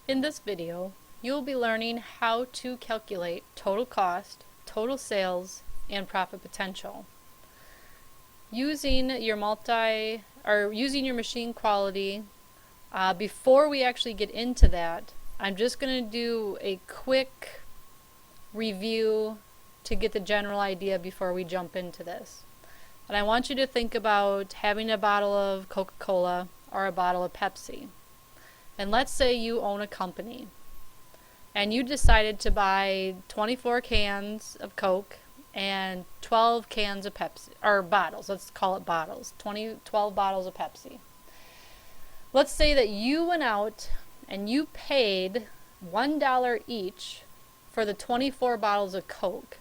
In this video, you'll be learning how to calculate total cost, total sales, and profit potential. Using your machine quality, before we actually get into that, I'm just going to do a quick review to get the general idea before we jump into this. And I want you to think about having a bottle of Coca-Cola or a bottle of Pepsi. And let's say you own a company and you decided to buy 24 cans of Coke and 12 cans of Pepsi, or bottles, let's call it bottles, 12 bottles of Pepsi. Let's say that you went out and you paid $1 each for the 24 bottles of Coke.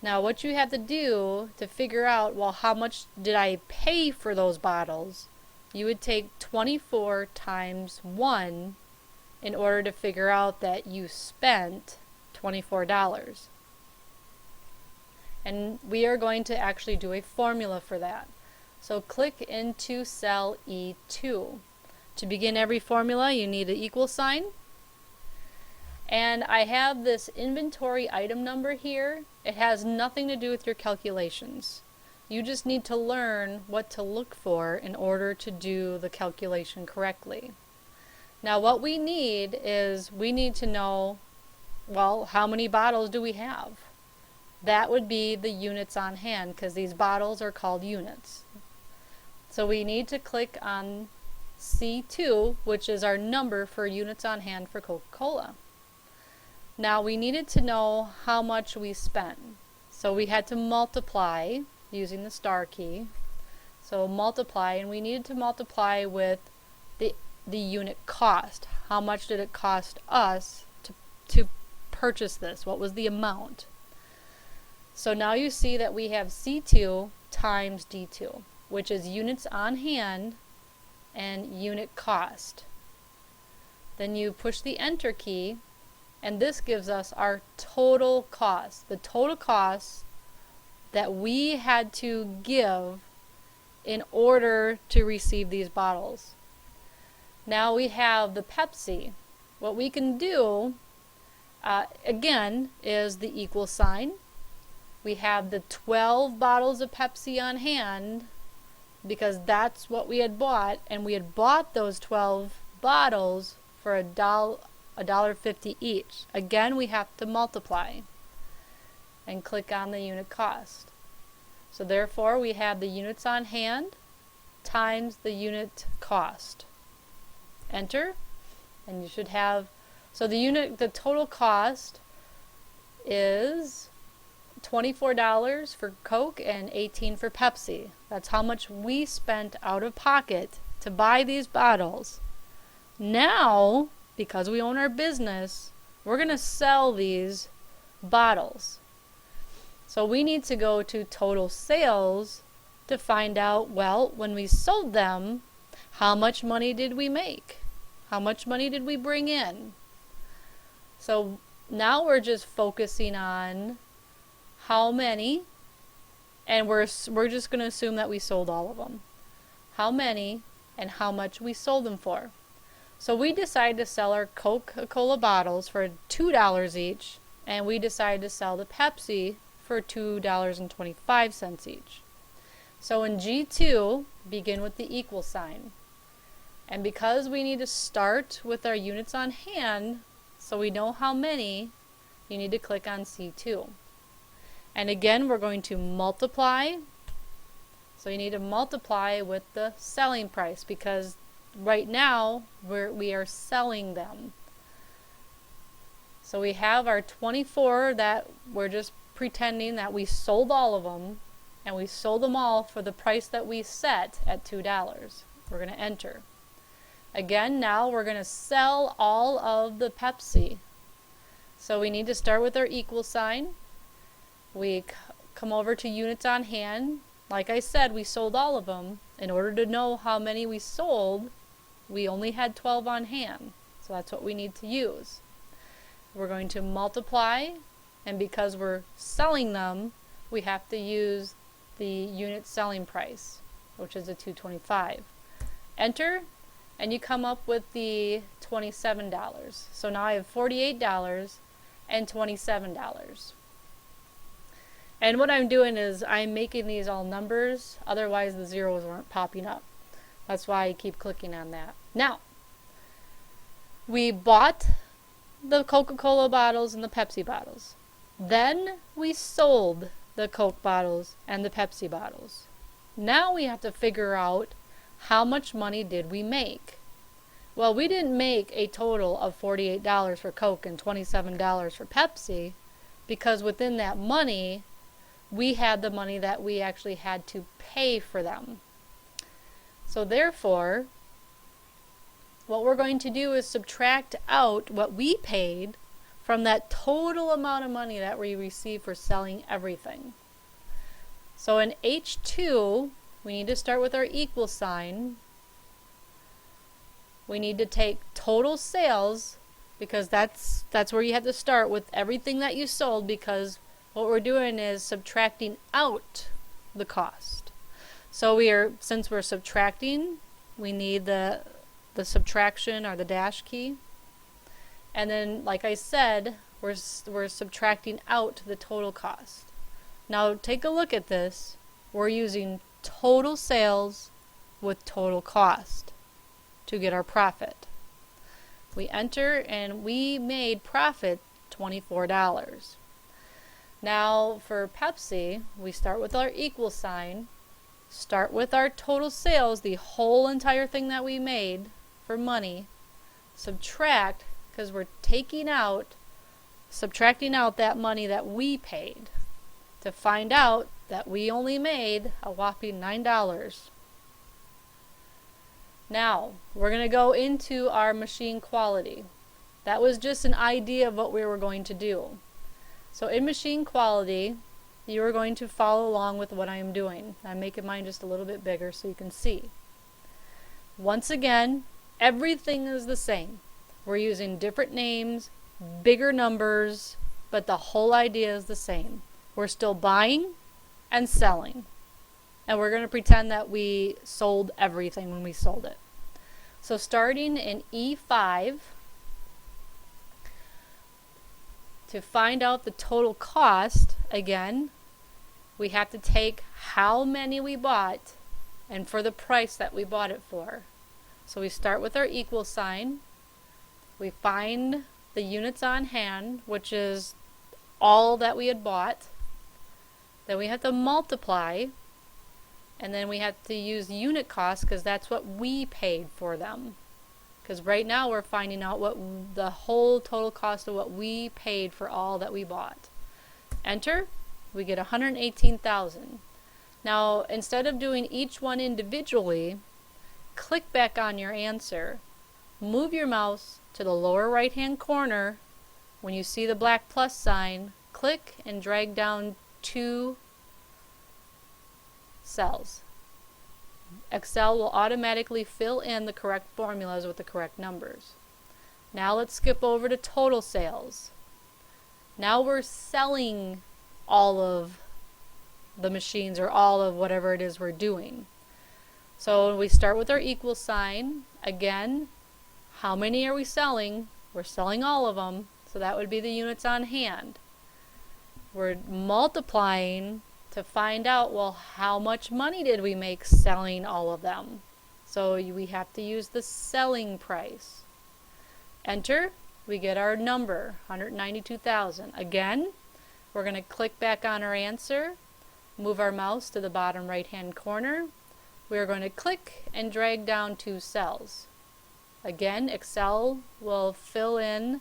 Now what you have to do to figure out, well, how much did I pay for those bottles? You would take 24 times 1 in order to figure out that you spent $24. And we are going to actually do a formula for that. So click into cell E2. To begin every formula, you need an equal sign. And I have this inventory item number here. It has nothing to do with your calculations. You just need to learn what to look for in order to do the calculation correctly. Now what we need is, we need to know, well, how many bottles do we have? That would be the units on hand, because these bottles are called units. So we need to click on C2, which is our number for units on hand for Coca-Cola. Now we needed to know how much we spent. So we had to multiply using the star key. So multiply, and we needed to multiply with the unit cost. How much did it cost us to purchase this? What was the amount? So now you see that we have C2 times D2, which is units on hand and unit cost. Then you push the enter key, and this gives us our total cost. The total cost that we had to give in order to receive these bottles. Now we have the Pepsi. What we can do, again, is the equal sign. We have the 12 bottles of Pepsi on hand because that's what we had bought, and we had bought those 12 bottles for $1.50 each. Again, we have to multiply and click on the unit cost. So therefore we have the units on hand times the unit cost. Enter, and you should have, so the total cost is $24 for Coke and $18 for Pepsi. That's how much we spent out of pocket to buy these bottles. Now, because we own our business, we're going to sell these bottles. So we need to go to total sales to find out, well, when we sold them, how much money did we make? How much money did we bring in? So now we're just focusing on how many, and we're just going to assume that we sold all of them. How many and how much we sold them for. So we decided to sell our Coca-Cola bottles for $2 each, and we decided to sell the Pepsi for $2.25 each. So in G2, begin with the equal sign. And because we need to start with our units on hand, so we know how many, you need to click on C2. And again, we're going to multiply. So you need to multiply with the selling price, because right now we are selling them. So we have our 24 that we're just pretending that we sold all of them, and we sold them all for the price that we set at $2. We're going to enter. Again, now we're going to sell all of the Pepsi. So we need to start with our equal sign. We come over to units on hand. Like I said, we sold all of them. In order to know how many we sold, we only had 12 on hand. So that's what we need to use. We're going to multiply, and because we're selling them, we have to use the unit selling price, which is a $2.25. Enter, and you come up with the $27. So now I have $48 and $27. And what I'm doing is I'm making these all numbers, otherwise the zeros weren't popping up. That's why I keep clicking on that. Now, we bought the Coca-Cola bottles and the Pepsi bottles. Then we sold the Coke bottles and the Pepsi bottles. Now we have to figure out how much money did we make. Well, we didn't make a total of $48 for Coke and $27 for Pepsi, because within that money, we had the money that we actually had to pay for them. So therefore, what we're going to do is subtract out what we paid from that total amount of money that we received for selling everything. So in H2, we need to start with our equal sign. We need to take total sales, because that's where you have to start with everything that you sold, because what we're doing is subtracting out the cost. So since we're subtracting, we need the subtraction or the dash key. And then, like I said, we're subtracting out the total cost. Now take a look at this. We're using total sales with total cost to get our profit. We enter and we made profit $24. Now for Pepsi, we start with our equal sign, start with our total sales, the whole entire thing that we made for money, subtract, because we're subtracting out that money that we paid, to find out that we only made a whopping $9. Now, we're going to go into our machine quality. That was just an idea of what we were going to do. So in machine quality, you are going to follow along with what I am doing. I'm making mine just a little bit bigger so you can see. Once again, everything is the same. We're using different names, bigger numbers, but the whole idea is the same. We're still buying and selling. And we're going to pretend that we sold everything when we sold it. So starting in E5, to find out the total cost, again, we have to take how many we bought and for the price that we bought it for. So we start with our equal sign. We find the units on hand, which is all that we had bought. Then we have to multiply, and then we have to use unit cost, because that's what we paid for them. Because right now we're finding out what the whole total cost of what we paid for all that we bought. Enter, we get 118,000. Now, instead of doing each one individually, click back on your answer. Move your mouse to the lower right hand corner. When you see the black plus sign, click and drag down 2 cells. Excel will automatically fill in the correct formulas with the correct numbers. Now let's skip over to total sales. Now we're selling all of the machines, or all of whatever it is we're doing. So we start with our equal sign. Again, how many are we selling? We're selling all of them, so that would be the units on hand. We're multiplying to find out, well, how much money did we make selling all of them? So we have to use the selling price. Enter, we get our number, 192,000. Again, we're going to click back on our answer, move our mouse to the bottom right hand corner. We're going to click and drag down 2 cells. Again, Excel will fill in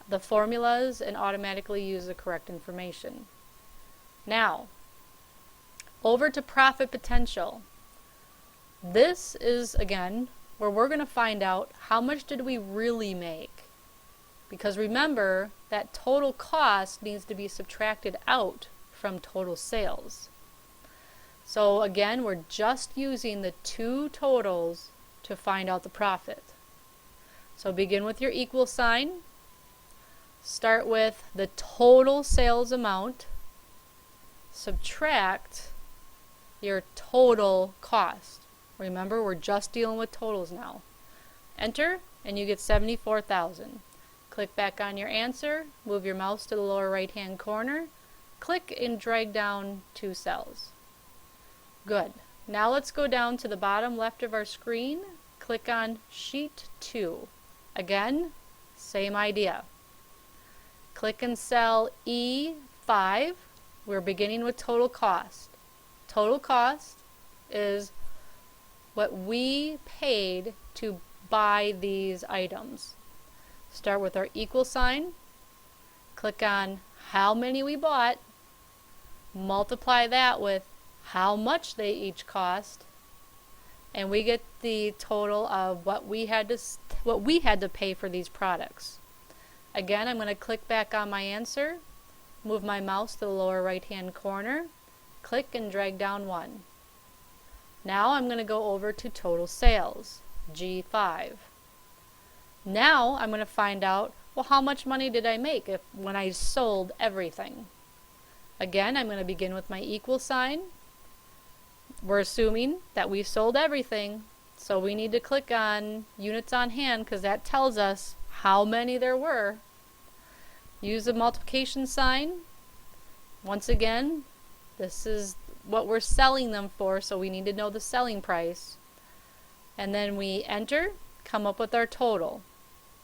the formulas and automatically use the correct information. Now, over to profit potential. This is, again, where we're going to find out how much did we really make. Because remember, that total cost needs to be subtracted out from total sales. So again, we're just using the 2 totals to find out the profit. So begin with your equal sign. Start with the total sales amount. Subtract your total cost. Remember, we're just dealing with totals now. Enter, and you get 74,000. Click back on your answer, move your mouse to the lower right hand corner, click and drag down 2 cells. Good. Now let's go down to the bottom left of our screen, click on Sheet 2. Again, same idea. Click in cell E5. We're beginning with total cost. Total cost is what we paid to buy these items. Start with our equal sign, click on how many we bought, multiply that with how much they each cost, and we get the total of what we had to pay for these products. Again, I'm going to click back on my answer, move my mouse to the lower right hand corner, click and drag down 1. Now I'm going to go over to total sales, G5. Now I'm going to find out, well, how much money did I make when I sold everything? Again, I'm going to begin with my equal sign. We're assuming that we sold everything, so we need to click on units on hand because that tells us how many there were. Use the multiplication sign. Once again, this is what we're selling them for, so we need to know the selling price. And then we enter, come up with our total.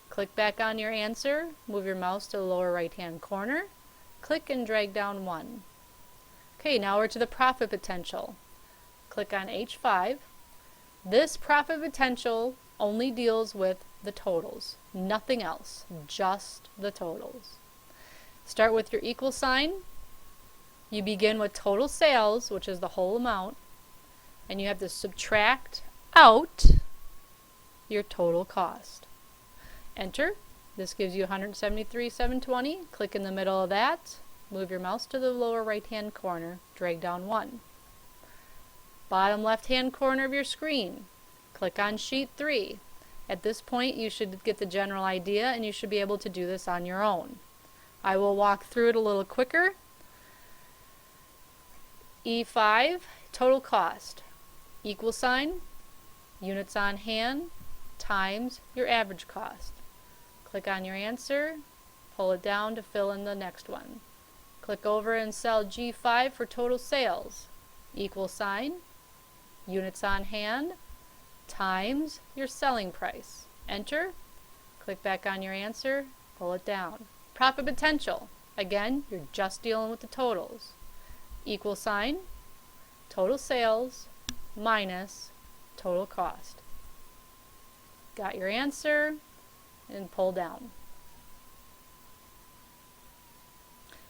Click back on your answer, move your mouse to the lower right hand corner, click and drag down 1. Okay, now we're to the profit potential. Click on H5. This profit potential only deals with the totals, nothing else, just the totals. Start with your equal sign. You begin with total sales, which is the whole amount, and you have to subtract out your total cost. Enter. This gives you 173,720. Click in the middle of that, move your mouse to the lower right hand corner, drag down 1. Bottom left hand corner of your screen, click on sheet 3. At this point you should get the general idea and you should be able to do this on your own. I will walk through it a little quicker. E5, total cost, equal sign, units on hand, times your average cost. Click on your answer, pull it down to fill in the next one. Click over in cell G5 for total sales, equal sign, units on hand, times your selling price. Enter, click back on your answer, pull it down. Profit potential, again, you're just dealing with the totals. Equal sign, total sales, minus total cost. Got your answer, and pull down.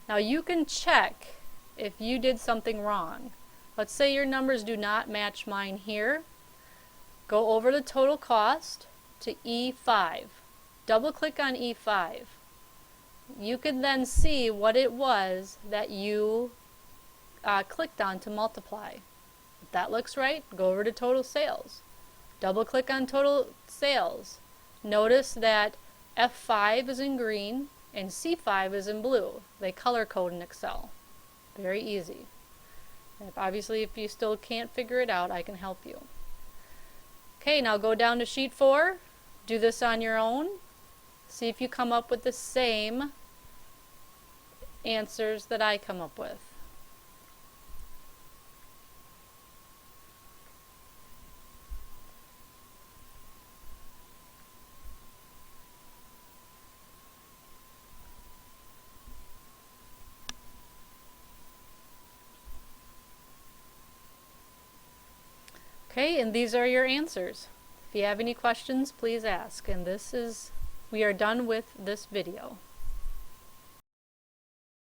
Now you can check if you did something wrong. Let's say your numbers do not match mine here. Go over the total cost to E5. Double click on E5. You can then see what it was that you clicked on to multiply. If that looks right, go over to total sales. Double click on total sales. Notice that F5 is in green and C5 is in blue. They color code in Excel. Very easy. Obviously, if you still can't figure it out, I can help you. Okay, now go down to sheet 4. Do this on your own. See if you come up with the same answers that I come up with. Okay, and these are your answers. If you have any questions, please ask. And we are done with this video.